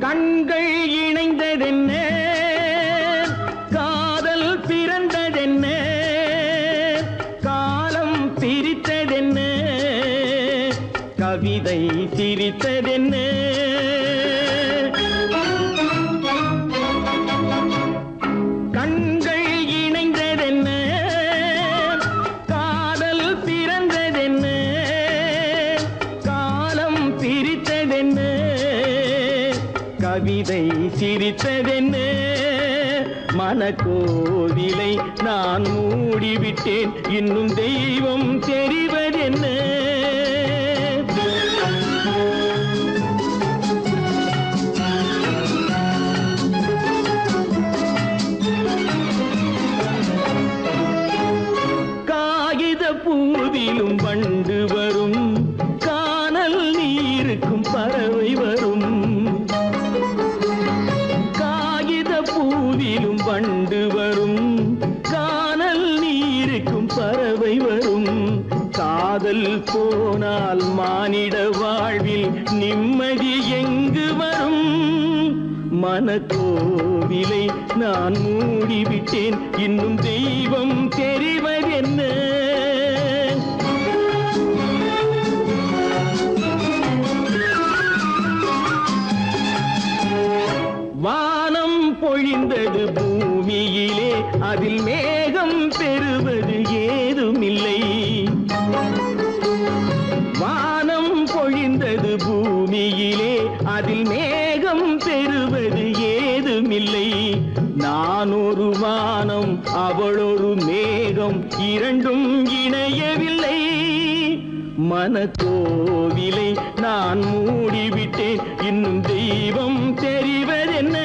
கண்கள் இணைந்ததென்ன காதல் பிறந்ததென்ன காலம் பிரித்ததென்ன கவிதை சிரித்ததென்ன கண்கள் இணைந்ததென்ன காதல் பிறந்ததென்ன காலம் பிரித்ததென்ன கவிதை சிரித்ததென்ன மனக்கோவிலை நான் மூடிவிட்டேன் இன்னும் தெய்வம் தெரிவதென்ன காகித பூவிலும் வண்டு வரும் கானல் நீருக்கும் பறவை வரும் பூவிலும் வண்டு வரும் கானல் நீருக்கும் பறவை வரும் காதல் போனால் மானிட வாழ்வில் நிம்மதி எங்கு வரும் மனக்கோவிலை நான் மூடிவிட்டேன் இன்னும் தெய்வம் தெரிவதென்ன வானம் பொழிந்தது பூமியிலே அதில் மேகம் பெறுவது ஏதுமில்லை வானம் பொழிந்தது பூமியிலே அதில் மேகம் பெறுவது ஏதுமில்லை நான் ஒரு வானம் அவளொரு மேகம் இரண்டும் இணையவில்லை மனக்கோவிலை நான் மூடிவிட்டேன் இன்னும் தெய்வம் தெரிவதென்ன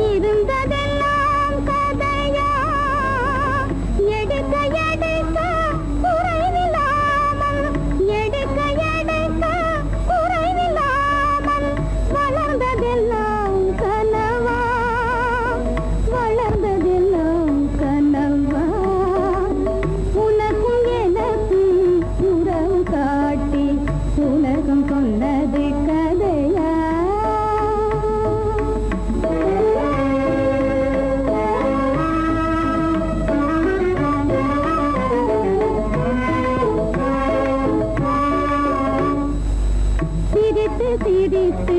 இருந்ததெல்லாம் கதையா எடுக்க எடுக்க குறைவில்லாமல் எடுக்க எடுக்க குறைவில்லாமல் வளர்ந்ததெல்லாம் கனவா வளர்ந்ததெல்லாம் கனவா உனக்கும் எனக்கும் உறவு காட்டி உலகம் கொண்டது கதையா சிரித்து சிரித்து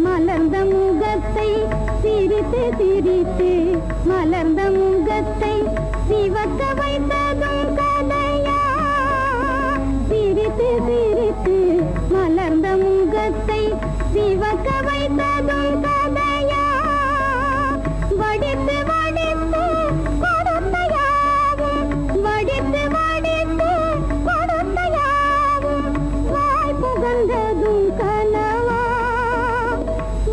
மலர்ந்த முகத்தை சிரித்து சிரித்து மலர்ந்த முகத்தை சிவக்க வைத்ததும் கதையா சிரித்து சிரித்து மலர்ந்த முகத்தை சிவக்க வைத்ததும் கதையா வடித்து வடித்து கொடுத்தையாவும் வடித்து வடித்து கொடுத்தையாவும் வாய் புகழ்ந்ததும் கனவா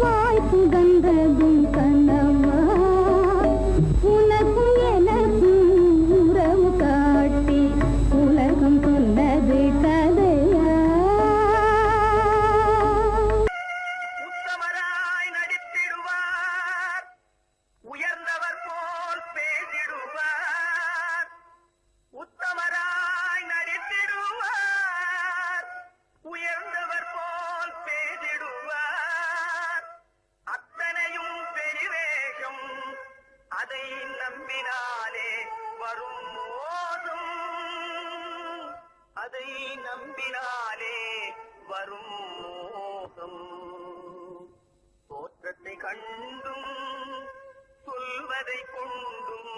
வாய் புகழ்ந்ததும் கனவா உனக்கும் எனக்கும் உறவு காட்டி உலகம் கொண்டது கதையா உத்தமராய் நடித்திடுவார் உயர்ந்தவர் போல் பேசிடுவார் உத்தமராய் நடித்திடுவார் உயர்ந்தவர் போல் பேசிடுவார் அத்தனையும் பெரிவேஷம் அதை நம்பினாலே வரும் மோசம் அதை நம்பினாலே வரும் மோசம் தோற்றத்தை கண்டும் சொல்வதை கொண்டும்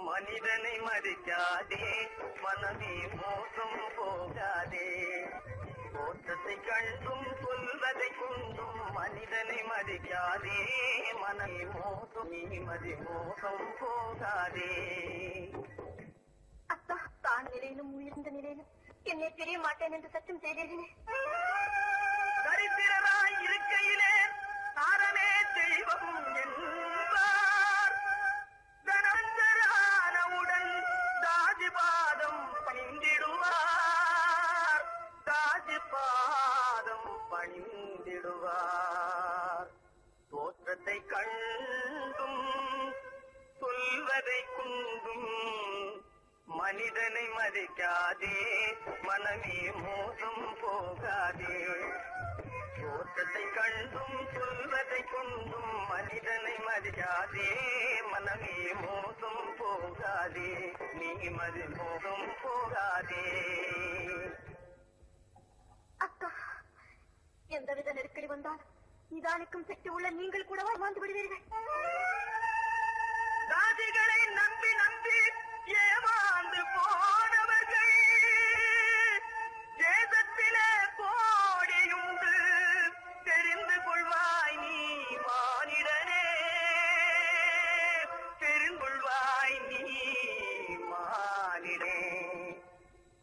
மனிதனை மதிக்காதே மனமே மோசம் போகாதே தோற்றத்தை கண்டும் சொல்வதை கொண்டும் மனிதனை மதிக்காதே மனமே மோசம் நீ மதி மோசம் போகாதே அத்தா தான் நிலையிலும் உயர்ந்த நிலையிலும் என்னை பிரிய மாட்டேன் என்று சத்தம் செய்தேனே. தரித்திரராய் இருக்கையிலே தாரமே தெய்வம் என்பார் தனஞ்சரானவுடன் தாஜி பாதம் பணிந்திடுவார் தாஜி பாதம் பணிந்திடுவார் தோற்றத்தை கண்டும் சொல்வதை குண்டும் மனிதனை மதிக்காதே மனமே மோசம் போகாதே தோற்றத்தை கண்டும் சொல்வதை கொண்டும் மனிதனை மதிக்காதே மனமே மோசம் போகாதே நீ மதி மோசம் போகாதே அக்கா எந்தவித நெருக்கடி வந்தாலும் நிதானிக்கும் சக்தி உள்ள நீங்கள் கூடவா வாழ்ந்து விடுவீர்கள். தாதிகளை நம்பி நம்பி ஏமாந்து போனவர்கள் தேசத்திலே கோடியுண்டு தெரிந்து கொள்வாய் நீ மானிடனே தெரிந்து கொள்வாய் நீ மானிடே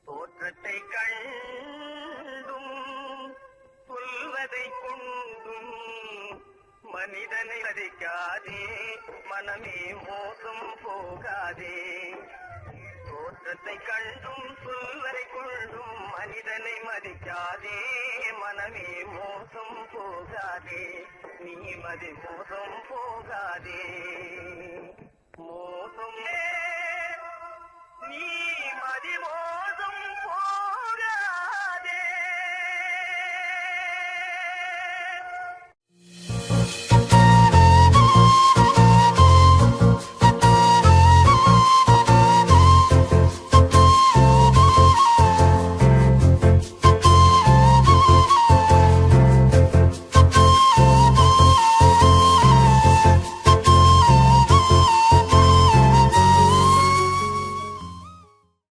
தோற்றத்தை கண்டும் சொல்வதை கொண்டும் மனிதனை மதிக்காதே மனமே மோசம் போகாதே தோற்றத்தை கண்டும் சொல்வதை கொண்டும் மனிதனை மதிக்காதே மனமே மோசம் போகாதே நீ மதி மோசம் போகாதே மோசம் நீ மதி மோசம்